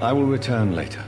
I will return later.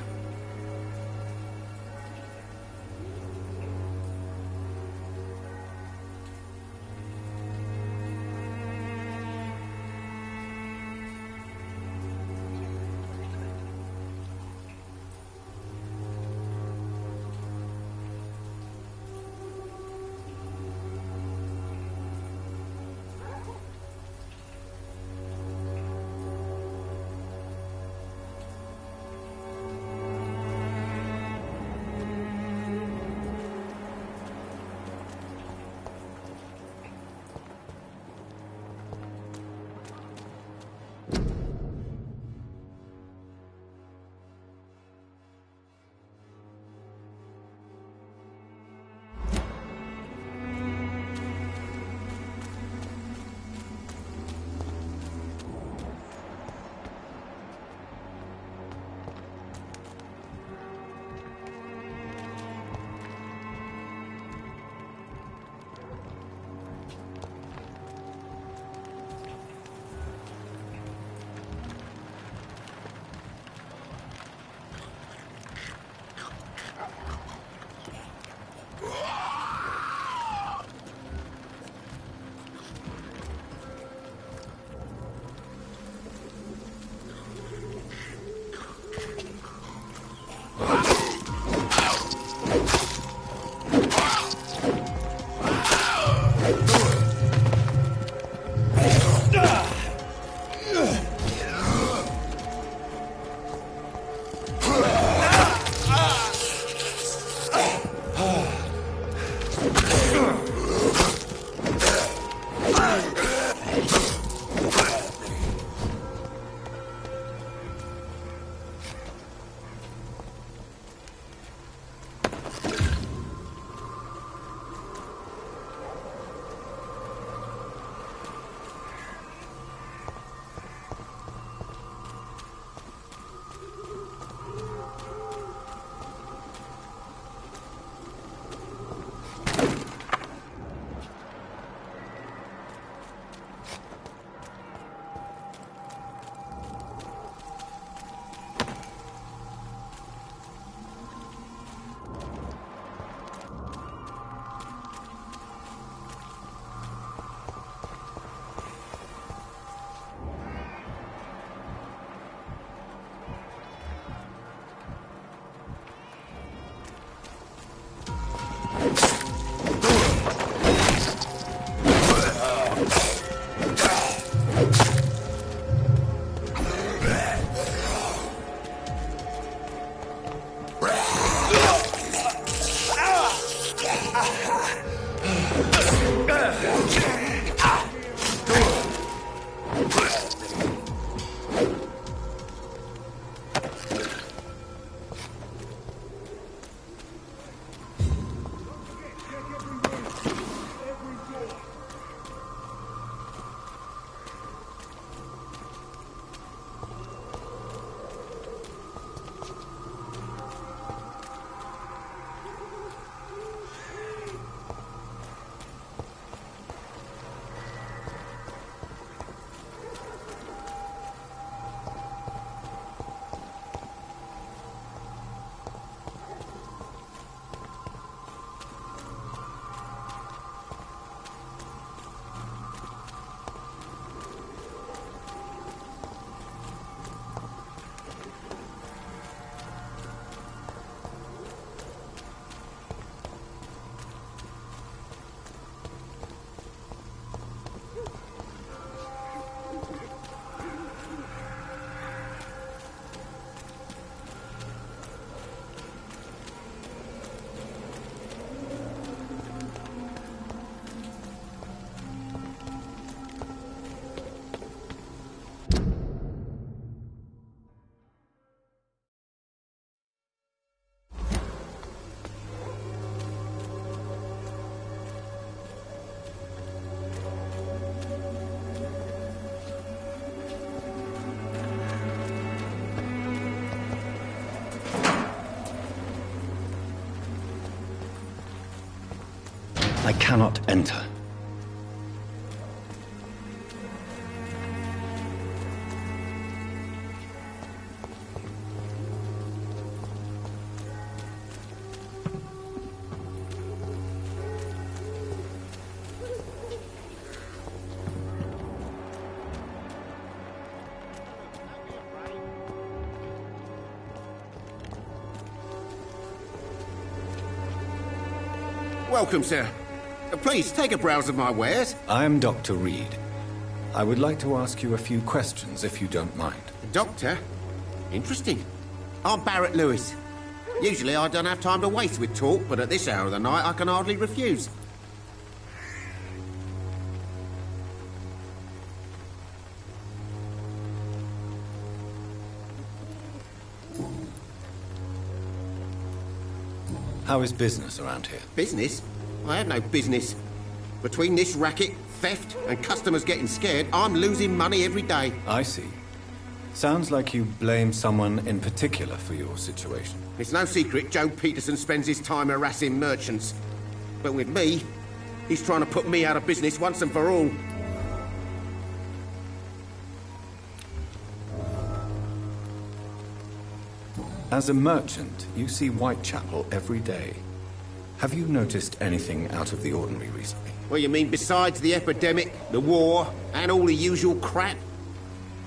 I cannot enter. Welcome, sir. Please, take a browse of my wares. I am Dr. Reed. I would like to ask you a few questions, if you don't mind. Doctor? Interesting. I'm Barrett Lewis. Usually I don't have time to waste with talk, but at this hour of the night I can hardly refuse. How is business around here? Business? I have no business. Between this racket, theft, and customers getting scared, I'm losing money every day. I see. Sounds like you blame someone in particular for your situation. It's no secret Joe Peterson spends his time harassing merchants. But with me, he's trying to put me out of business once and for all. As a merchant, you see Whitechapel every day. Have you noticed anything out of the ordinary recently? What you mean besides the epidemic, the war, and all the usual crap?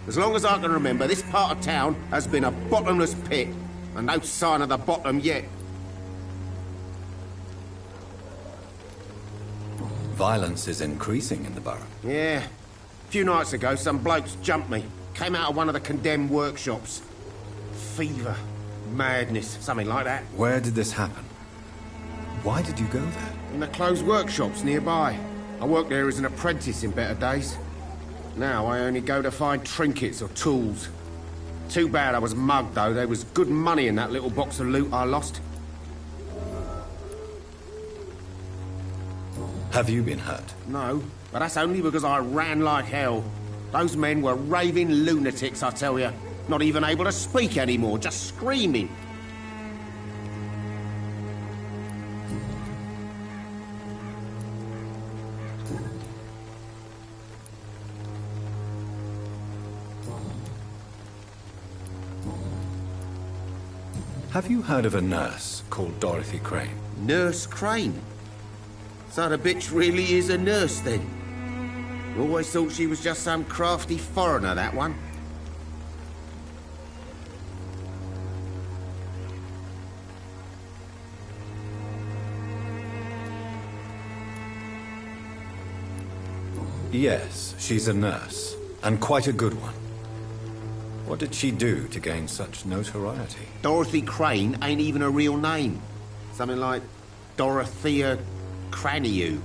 As long as I can remember, this part of town has been a bottomless pit, and no sign of the bottom yet. Violence is increasing in the borough. Yeah. A few nights ago, some blokes jumped me. Came out of one of the condemned workshops. Fever, madness, something like that. Where did this happen? Why did you go there? In the closed workshops nearby. I worked there as an apprentice in better days. Now I only go to find trinkets or tools. Too bad I was mugged, though. There was good money in that little box of loot I lost. Have you been hurt? No, but that's only because I ran like hell. Those men were raving lunatics, I tell you. Not even able to speak anymore, just screaming. Have you heard of a nurse called Dorothy Crane? Nurse Crane? So the bitch really is a nurse, then? Always thought she was just some crafty foreigner, that one. Yes, she's a nurse, and quite a good one. What did she do to gain such notoriety? Dorothy Crane ain't even a real name. Something like Dorothea Craniu.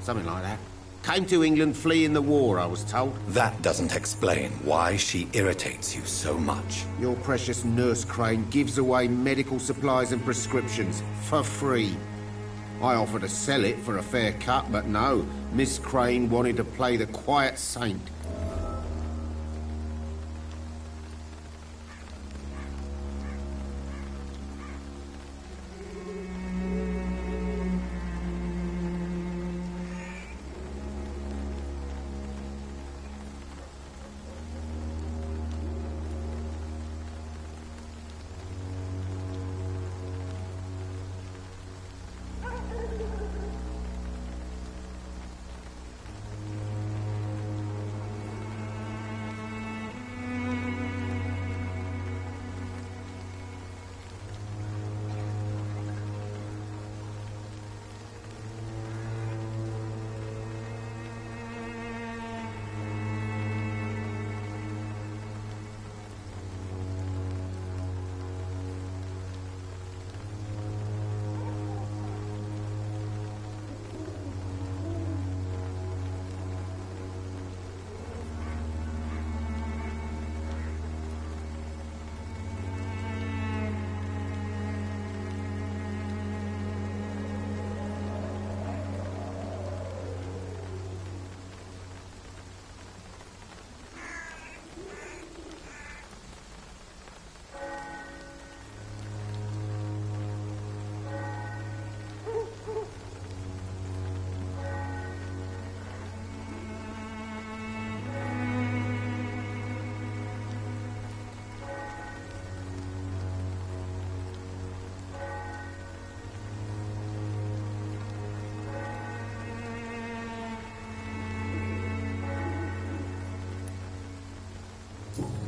Something like that. Came to England fleeing the war, I was told. That doesn't explain why she irritates you so much. Your precious Nurse Crane gives away medical supplies and prescriptions for free. I offered to sell it for a fair cut, but no. Miss Crane wanted to play the quiet saint.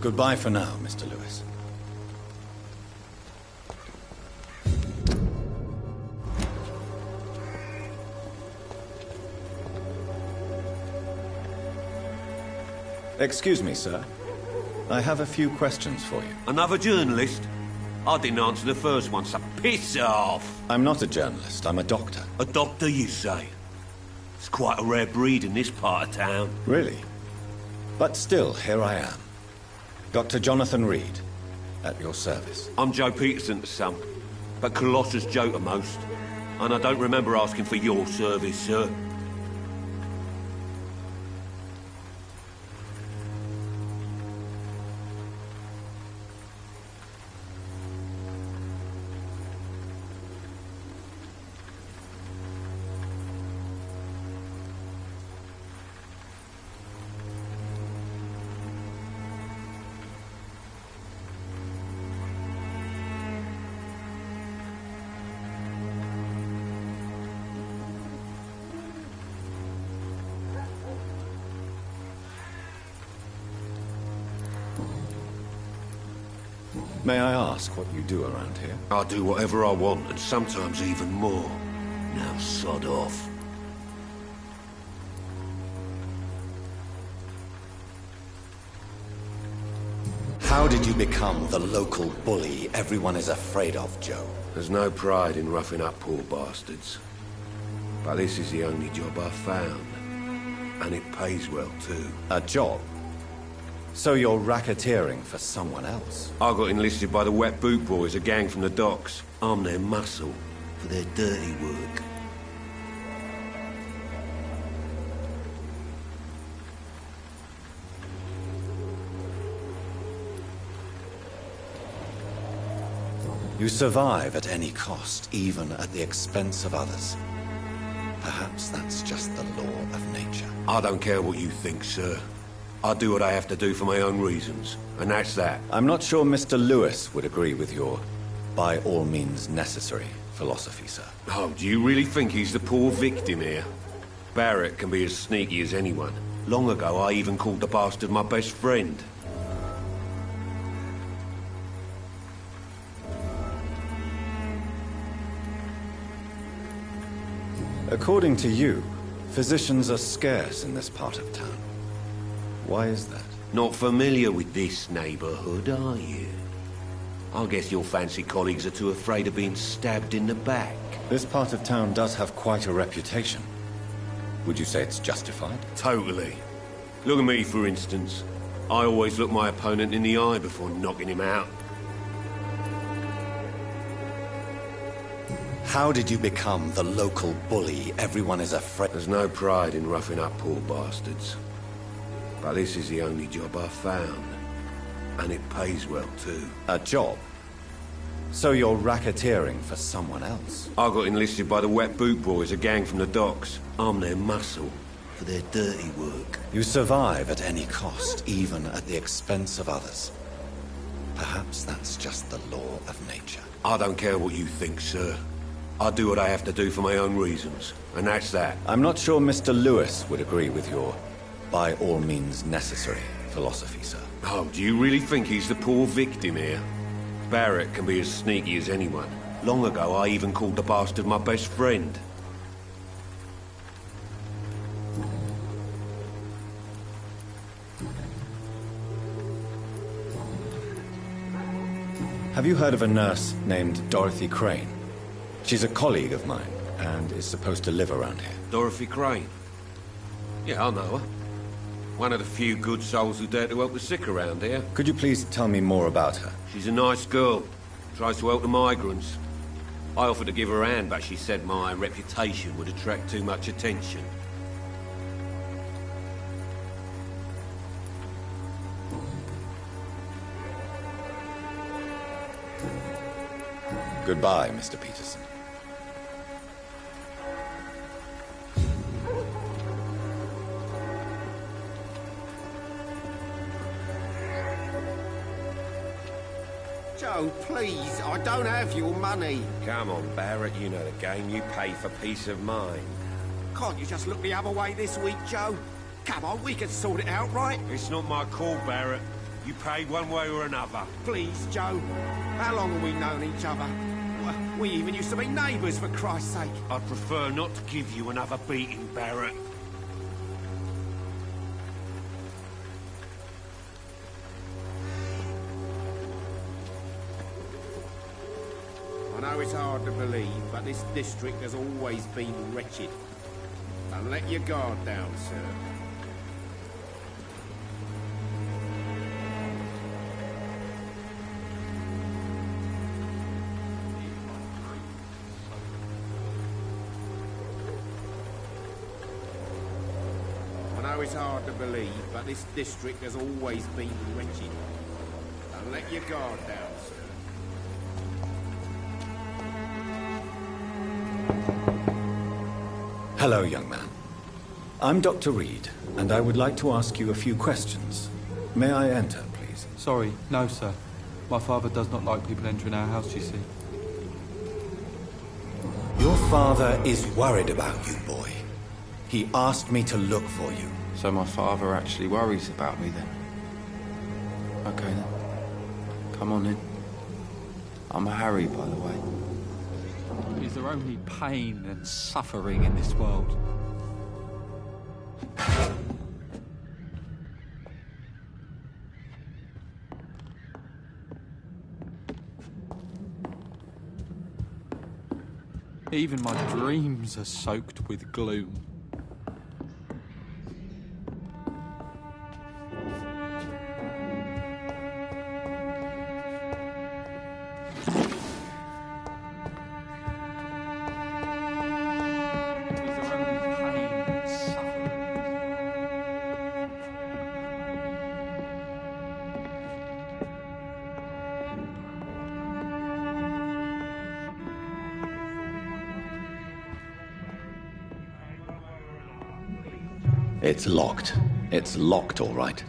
Goodbye for now, Mr. Lewis. Excuse me, sir. I have a few questions for you. Another journalist? I didn't answer the first one, so piss off! I'm not a journalist, I'm a doctor. A doctor, you say? It's quite a rare breed in this part of town. Really? But still, here I am. Dr. Jonathan Reed, at your service. I'm Joe Peterson to some, but Colossus Joe to most. And I don't remember asking for your service, sir. May I ask what you do around here? I do whatever I want, and sometimes even more. Now sod off. How did you become the local bully everyone is afraid of, Joe? There's no pride in roughing up poor bastards. But this is the only job I've found. And it pays well, too. A job? So you're racketeering for someone else? I got enlisted by the Wet Boot Boys, a gang from the docks. I'm their muscle for their dirty work. You survive at any cost, even at the expense of others. Perhaps that's just the law of nature. I don't care what you think, sir. I do what I have to do for my own reasons, and that's that. I'm not sure Mr. Lewis would agree with your by all means necessary philosophy, sir. Oh, do you really think he's the poor victim here? Barrett can be as sneaky as anyone. Long ago, I even called the bastard my best friend. According to you, physicians are scarce in this part of town. Why is that? Not familiar with this neighborhood, are you? I guess your fancy colleagues are too afraid of being stabbed in the back. This part of town does have quite a reputation. Would you say it's justified? Totally. Look at me, for instance. I always look my opponent in the eye before knocking him out. How did you become the local bully everyone is afraid? There's no pride in roughing up poor bastards. But this is the only job I've found. And it pays well, too. A job? So you're racketeering for someone else? I got enlisted by the Wet Boot Boys, a gang from the docks. I'm their muscle for their dirty work. You survive at any cost, even at the expense of others. Perhaps that's just the law of nature. I don't care what you think, sir. I do what I have to do for my own reasons, and that's that. I'm not sure Mr. Lewis would agree with your by all means necessary philosophy, sir. Oh, do you really think he's the poor victim here? Barrett can be as sneaky as anyone. Long ago, I even called the bastard my best friend. Have you heard of a nurse named Dorothy Crane? She's a colleague of mine, and is supposed to live around here. Dorothy Crane? Yeah, I know her. One of the few good souls who dare to help the sick around here. Could you please tell me more about her? She's a nice girl. Tries to help the migrants. I offered to give her a hand, but she said my reputation would attract too much attention. Goodbye, Mr. Peterson. Joe, please, I don't have your money. Come on, Barrett, you know the game. You pay for peace of mind. Can't you just look the other way this week, Joe? Come on, we can sort it out, right? It's not my call, Barrett. You pay one way or another. Please, Joe. How long have we known each other? We even used to be neighbours, for Christ's sake. I'd prefer not to give you another beating, Barrett. know it's hard to believe, but this district has always been wretched. Don't let your guard down, sir. I know it's hard to believe, but this district has always been wretched. Don't let your guard down, sir. Hello, young man. I'm Dr. Reed, and I would like to ask you a few questions. May I enter, please? Sorry, no, sir. My father does not like people entering our house, you see. Your father is worried about you, boy. He asked me to look for you. So my father actually worries about me, then? Okay, then. Come on in. I'm Harry, by the way. Is there only pain and suffering in this world? Even my dreams are soaked with gloom. It's locked. It's locked, all right.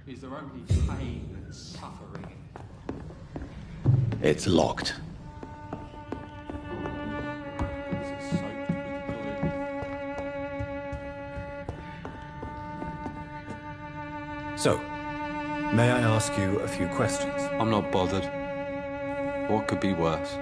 Is there only pain and suffering? It's locked. So, may I ask you a few questions? I'm not bothered. What could be worse?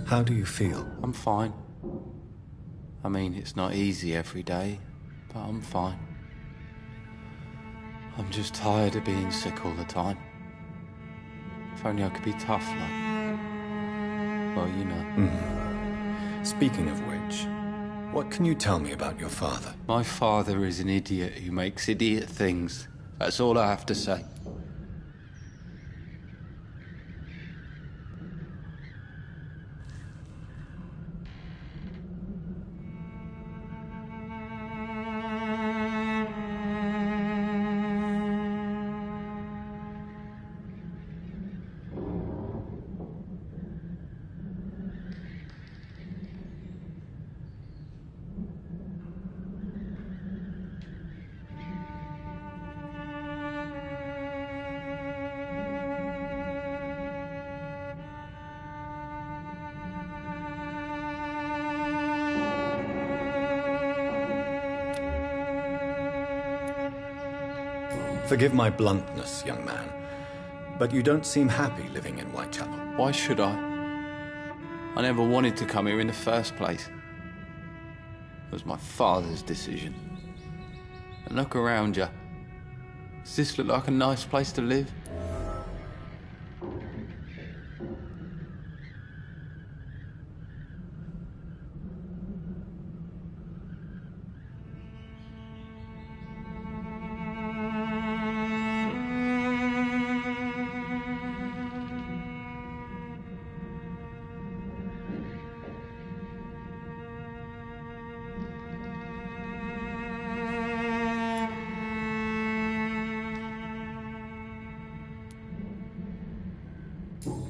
How do you feel? I'm fine. I mean, it's not easy every day, but I'm fine. I'm just tired of being sick all the time. If only I could be tough, like... Well, you know. Speaking of which, what can you tell me about your father? My father is an idiot who makes idiot things. That's all I have to say. Forgive my bluntness, young man, but you don't seem happy living in Whitechapel. Why should I? I never wanted to come here in the first place. It was my father's decision. And look around you. Does this look like a nice place to live?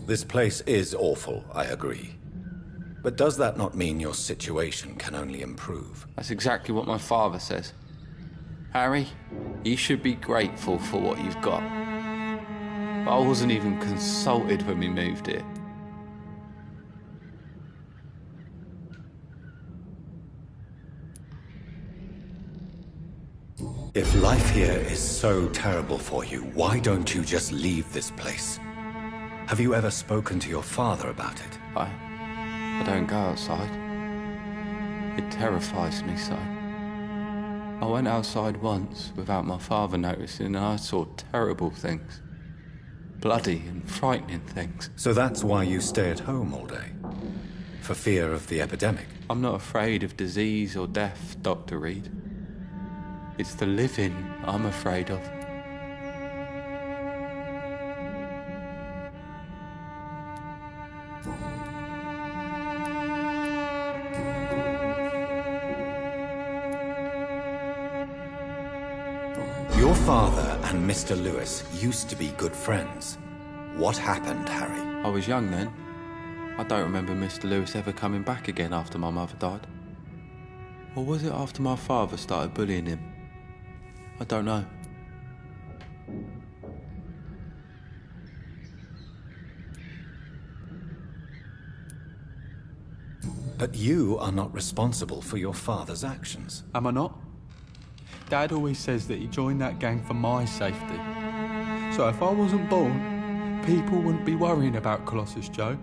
This place is awful, I agree. But does that not mean your situation can only improve? That's exactly what my father says. Harry, you should be grateful for what you've got. But I wasn't even consulted when we moved here. If life here is so terrible for you, why don't you just leave this place? Have you ever spoken to your father about it? I don't go outside. It terrifies me so. I went outside once without my father noticing and I saw terrible things. Bloody and frightening things. So that's why you stay at home all day? For fear of the epidemic? I'm not afraid of disease or death, Dr. Reed. It's the living I'm afraid of. Your father and Mr. Lewis used to be good friends. What happened, Harry? I was young then. I don't remember Mr. Lewis ever coming back again after my mother died. Or was it after my father started bullying him? I don't know. But you are not responsible for your father's actions. Am I not? Dad always says that he joined that gang for my safety. So if I wasn't born, people wouldn't be worrying about Colossus Joe.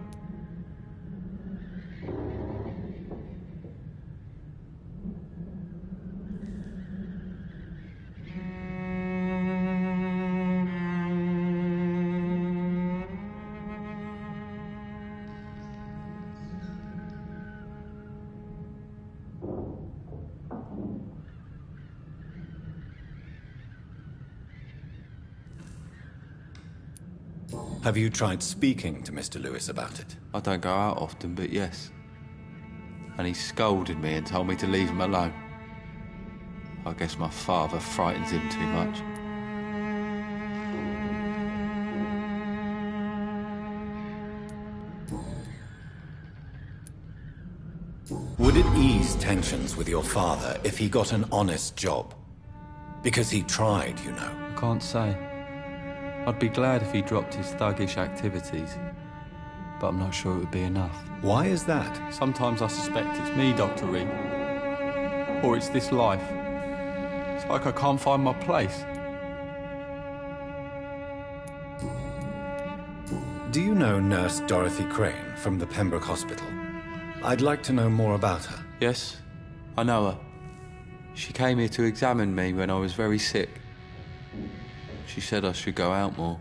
Have you tried speaking to Mr. Lewis about it? I don't go out often, but yes. And he scolded me and told me to leave him alone. I guess my father frightens him too much. Would it ease tensions with your father if he got an honest job? Because he tried, you know. I can't say. I'd be glad if he dropped his thuggish activities, but I'm not sure it would be enough. Why is that? Sometimes I suspect it's me, Dr. Reed. Or it's this life. It's like I can't find my place. Do you know Nurse Dorothy Crane from the Pembroke Hospital? I'd like to know more about her. Yes, I know her. She came here to examine me when I was very sick. She said I should go out more.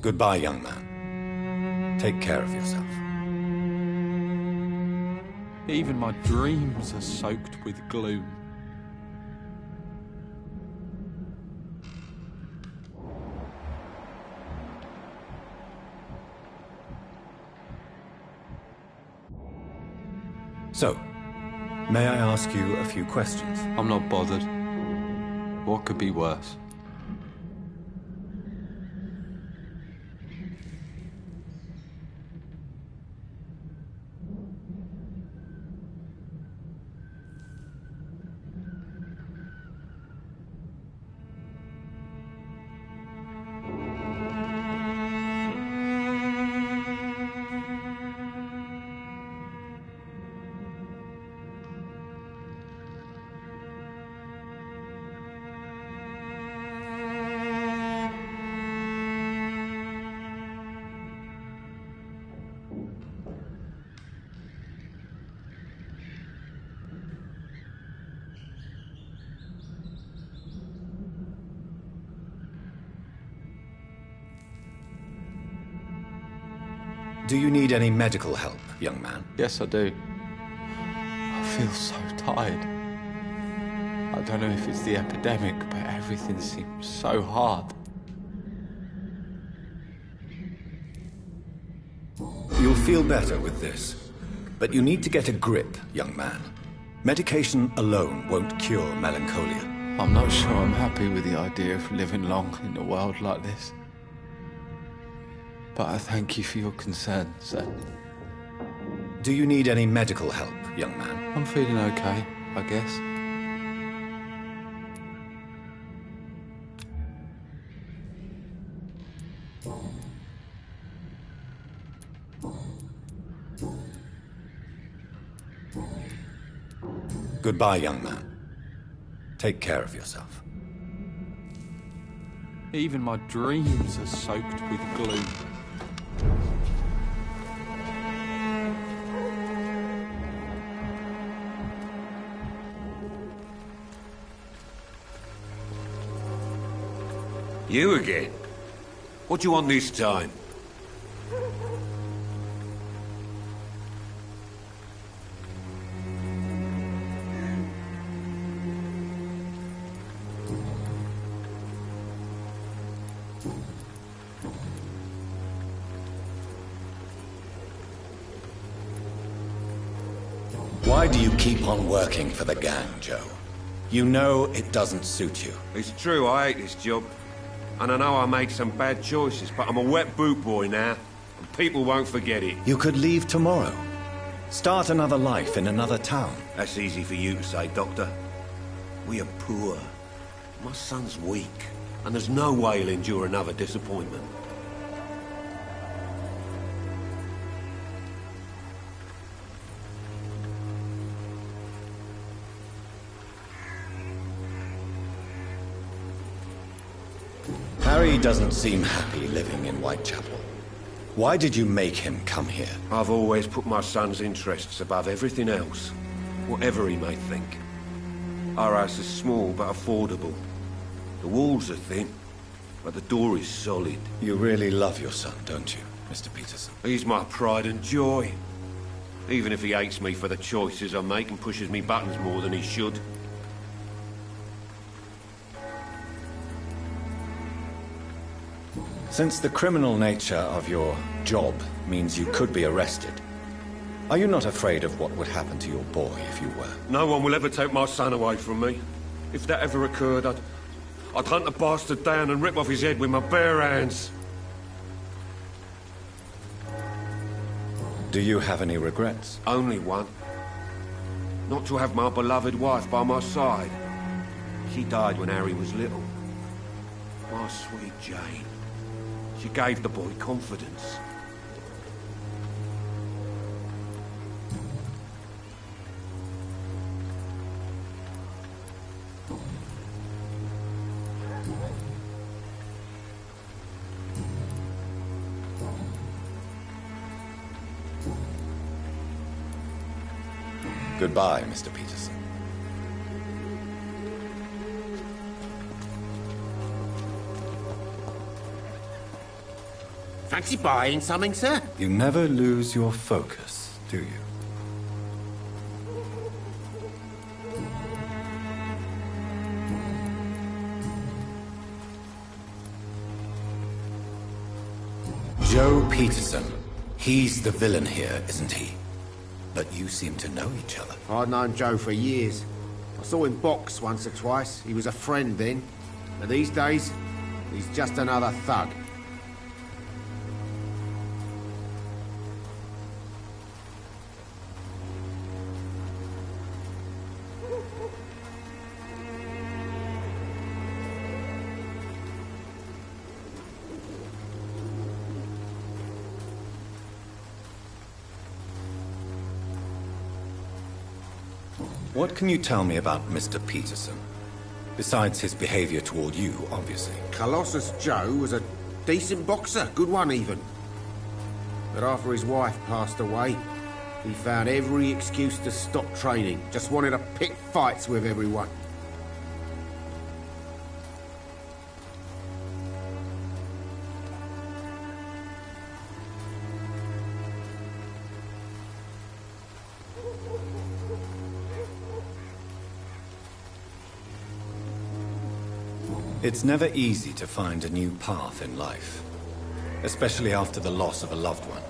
Goodbye, young man. Take care of yourself. Even my dreams are soaked with gloom. So, may I ask you a few questions? I'm not bothered. What could be worse? Do you need any medical help, young man? Yes, I do. I feel so tired. I don't know if it's the epidemic, but everything seems so hard. You'll feel better with this. But you need to get a grip, young man. Medication alone won't cure melancholia. I'm not sure I'm happy with the idea of living long in a world like this. But I thank you for your concern, sir. Do you need any medical help, young man? I'm feeling okay, I guess. Goodbye, young man. Take care of yourself. Even my dreams are soaked with gloom. You again? What do you want this time? Why do you keep on working for the gang, Joe? You know it doesn't suit you. It's true, I hate this job. And I know I made some bad choices, but I'm a wet boot boy now, and people won't forget it. You could leave tomorrow. Start another life in another town. That's easy for you to say, Doctor. We are poor. My son's weak, and there's no way he'll endure another disappointment. Harry doesn't seem happy living in Whitechapel. Why did you make him come here? I've always put my son's interests above everything else, whatever he may think. Our house is small but affordable. The walls are thin, but the door is solid. You really love your son, don't you, Mr. Peterson? He's my pride and joy. Even if he hates me for the choices I make and pushes me buttons more than he should. Since the criminal nature of your job means you could be arrested, are you not afraid of what would happen to your boy if you were? No one will ever take my son away from me. If that ever occurred, I'd hunt the bastard down and rip off his head with my bare hands. Do you have any regrets? Only one. Not to have my beloved wife by my side. She died when Harry was little. My sweet Jane. She gave the boy confidence. Goodbye, Mr. Peterson. Fancy buying something, sir? You never lose your focus, do you? Joe Peterson. He's the villain here, isn't he? But you seem to know each other. I'd known Joe for years. I saw him box once or twice. He was a friend then. But these days, he's just another thug. What can you tell me about Mr. Peterson? Besides his behavior toward you, obviously. Colossus Joe was a decent boxer, good one even. But after his wife passed away, he found every excuse to stop training. Just wanted to pick fights with everyone. It's never easy to find a new path in life, especially after the loss of a loved one.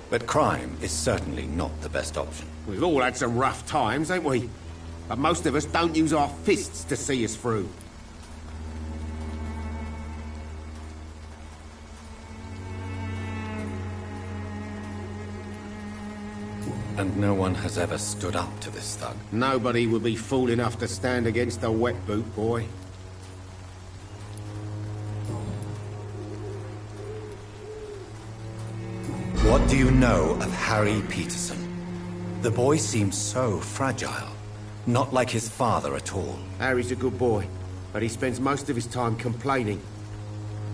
But crime is certainly not the best option. We've all had some rough times, ain't we? But most of us don't use our fists to see us through. And no one has ever stood up to this thug. Nobody would be fool enough to stand against a wet boot boy. What do you know of Harry Peterson? The boy seems so fragile. Not like his father at all. Harry's a good boy, but he spends most of his time complaining.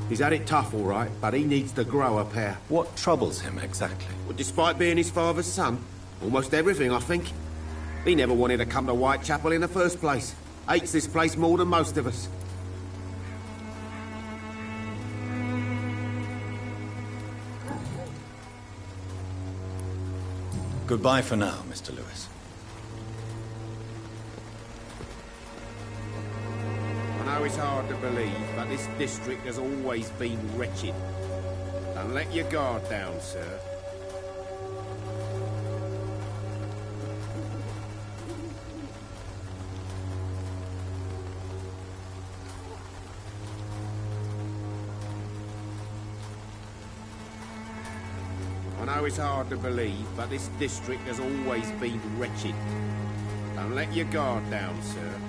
He's had it tough, all right, but he needs to grow a pair. What troubles him exactly? Well, despite being his father's son, almost everything, I think. He never wanted to come to Whitechapel in the first place. Hates this place more than most of us. Goodbye for now, Mr. Lewis. I know it's hard to believe, but this district has always been wretched. Don't let your guard down, sir. I know it's hard to believe, but this district has always been wretched. Don't let your guard down, sir.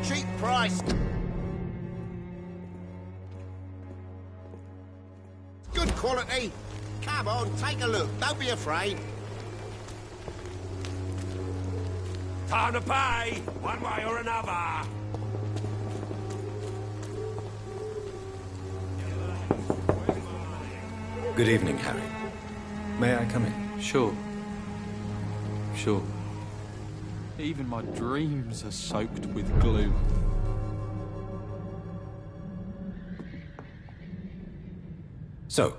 Cheap price! Good quality! Come on, take a look. Don't be afraid. Time to pay, one way or another. Good evening, Harry. May I come in? Sure. Sure. Even my dreams are soaked with gloom. So,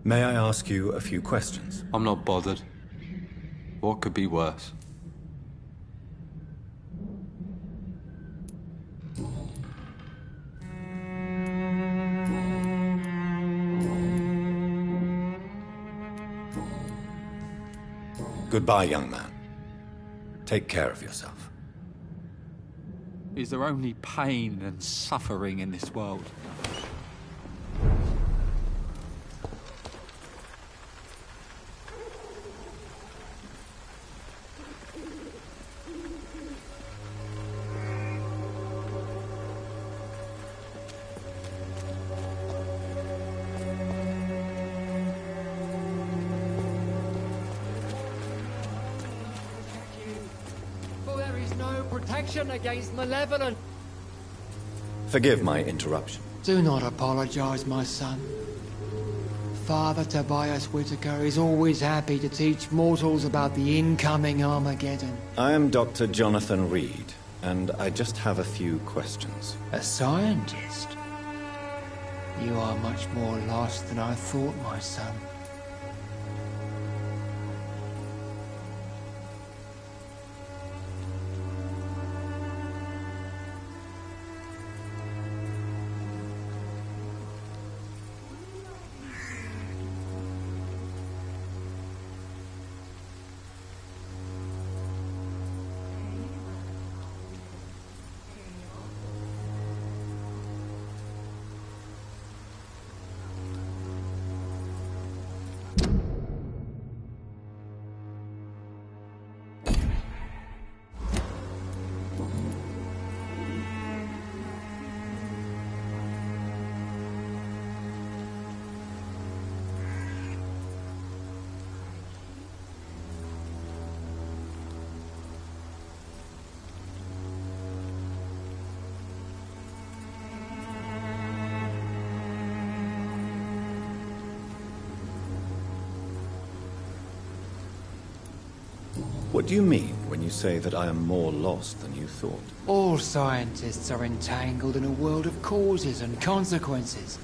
may I ask you a few questions? I'm not bothered. What could be worse? Goodbye, young man. Take care of yourself. Is there only pain and suffering in this world? protection against malevolent... Forgive my interruption. Do not apologize, my son. Father Tobias Whitaker is always happy to teach mortals about the incoming Armageddon. I am Dr. Jonathan Reed, and I just have a few questions. A scientist? You are much more lost than I thought, my son. What do you mean when you say that I am more lost than you thought? All scientists are entangled in a world of causes and consequences.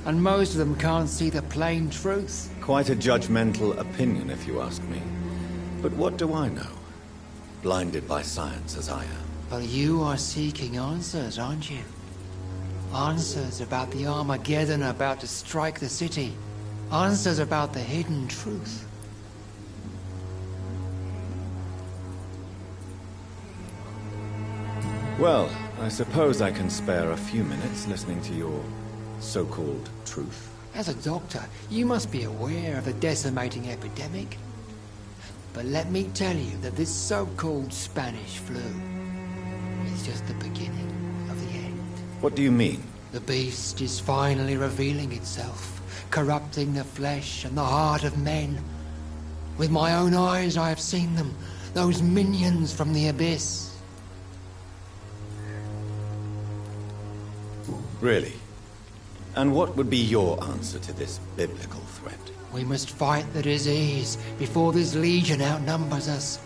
And most of them can't see the plain truth. Quite a judgmental opinion, if you ask me. But what do I know? Blinded by science as I am. But you are seeking answers, aren't you? Answers about the Armageddon about to strike the city. Answers about the hidden truth. Well, I suppose I can spare a few minutes listening to your so-called truth. As a doctor, you must be aware of the decimating epidemic. But let me tell you that this so-called Spanish flu is just the beginning of the end. What do you mean? The beast is finally revealing itself, corrupting the flesh and the heart of men. With my own eyes I have seen them, those minions from the abyss. Really? And what would be your answer to this biblical threat? We must fight the disease before this legion outnumbers us.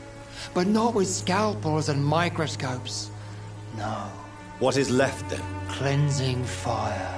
But not with scalpels and microscopes. No. What is left then? Cleansing fire.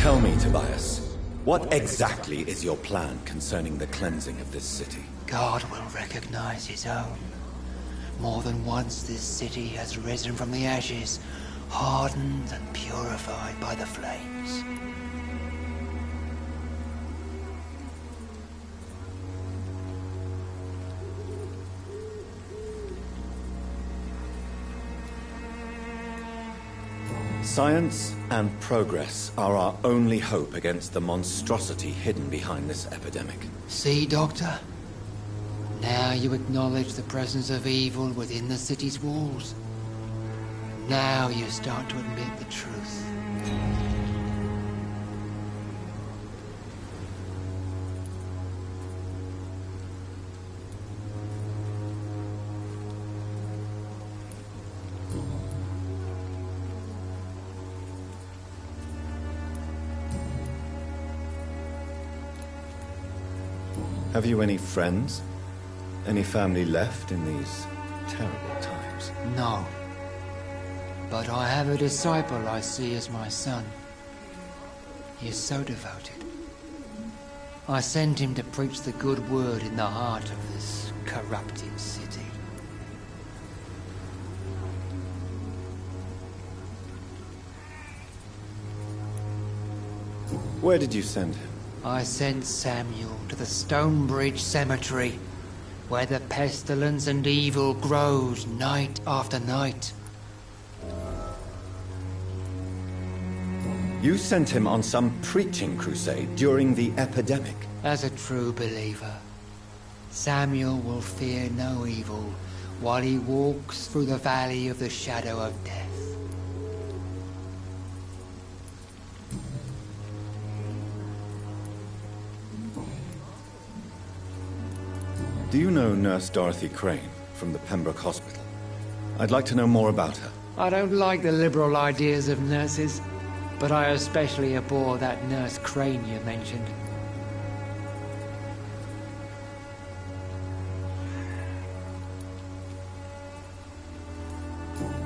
Tell me, Tobias, what exactly is your plan concerning the cleansing of this city? God will recognize his own. More than once this city has risen from the ashes, hardened and purified by the flames. Science and progress are our only hope against the monstrosity hidden behind this epidemic. See, Doctor? Now you acknowledge the presence of evil within the city's walls. Now you start to admit the truth. Have you any friends? Any family left in these terrible times? No. But I have a disciple I see as my son. He is so devoted. I sent him to preach the good word in the heart of this corrupted city. Where did you send him? I sent Samuel to the Stonebridge Cemetery, where the pestilence and evil grows night after night. You sent him on some preaching crusade during the epidemic. As a true believer, Samuel will fear no evil while he walks through the valley of the shadow of death. Do you know Nurse Dorothy Crane from the Pembroke Hospital? I'd like to know more about her. I don't like the liberal ideas of nurses, but I especially abhor that Nurse Crane you mentioned.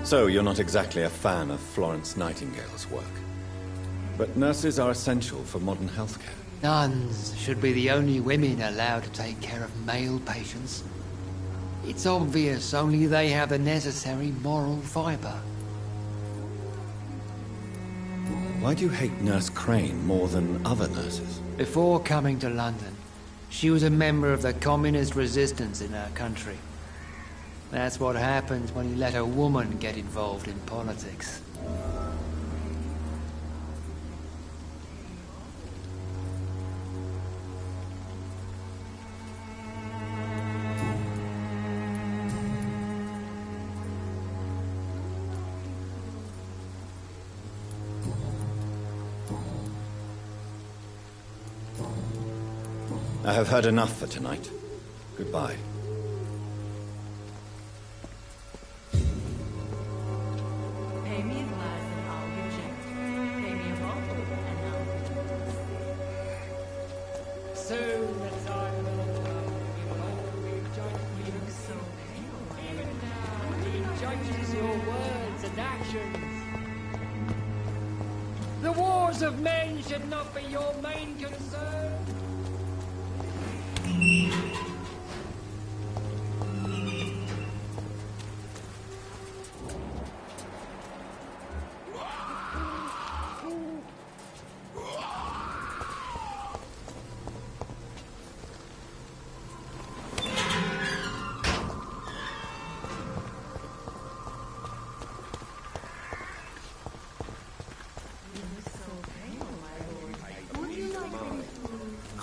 So, you're not exactly a fan of Florence Nightingale's work. But nurses are essential for modern healthcare. Nuns should be the only women allowed to take care of male patients. It's obvious only they have the necessary moral fibre. Why do you hate Nurse Crane more than other nurses? Before coming to London, she was a member of the communist resistance in her country. That's what happens when you let a woman get involved in politics. I have heard enough for tonight. Goodbye. Pay me a glass and I'll get checked. Pay me a bottle and I'll get Soon the time will come when you all be judged. You look so pale. Even now, he judges your words and actions. The wars of men should not be your main concern.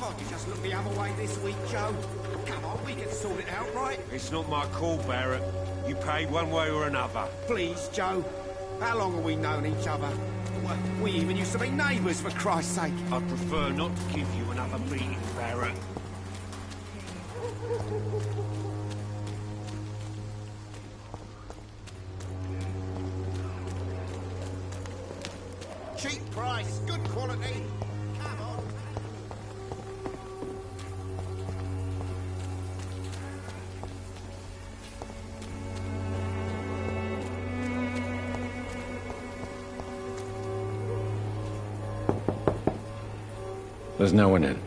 Can't you just look the other way this week, Joe? Come on, we can sort it out, right? It's not my call, Barrett. You pay one way or another. Please, Joe. How long have we known each other? Well, we even used to be neighbours, for Christ's sake. I'd prefer not to give you another beating, Barrett. Cheap price, good quality. Come on. There's no one in.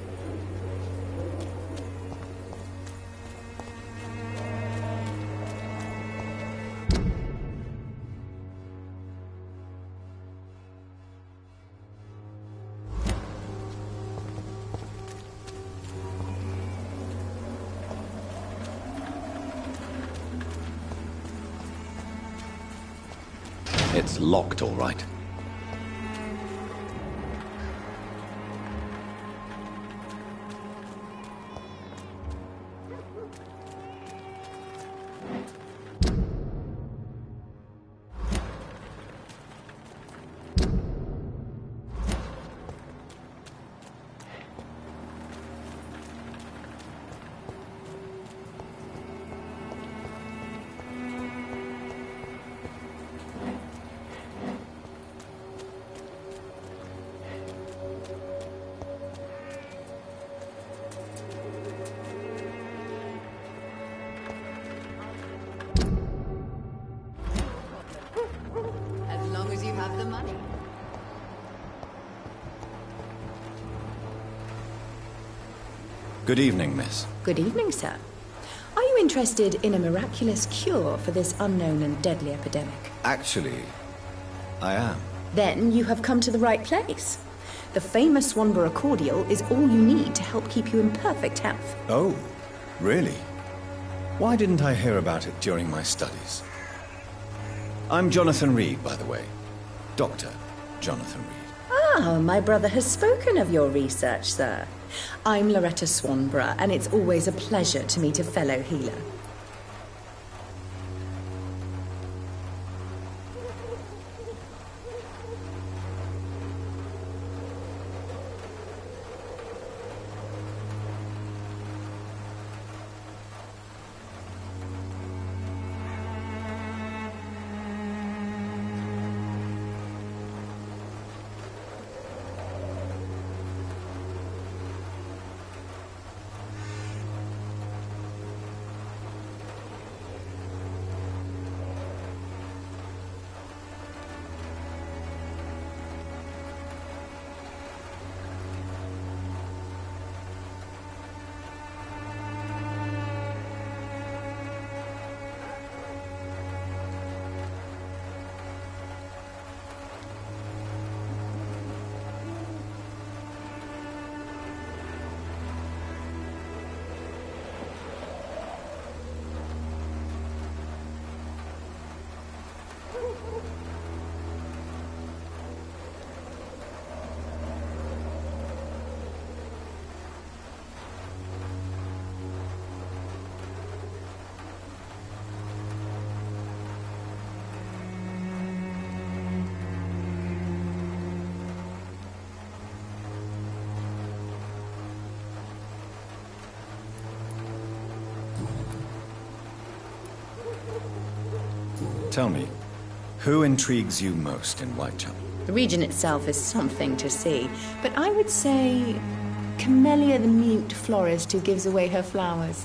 It's locked, all right. as long as you have the money. Good evening, miss. Good evening, sir. Are you interested in a miraculous cure for this unknown and deadly epidemic? Actually, I am. Then you have come to the right place. The famous Swanborough cordial is all you need to help keep you in perfect health. Oh, really? Why didn't I hear about it during my studies? I'm Jonathan Reed, by the way. Dr. Jonathan Reed. Ah, my brother has spoken of your research, sir. I'm Loretta Swanborough, and it's always a pleasure to meet a fellow healer. Tell me, who intrigues you most in Whitechapel? The region itself is something to see, but I would say Camellia the mute florist who gives away her flowers.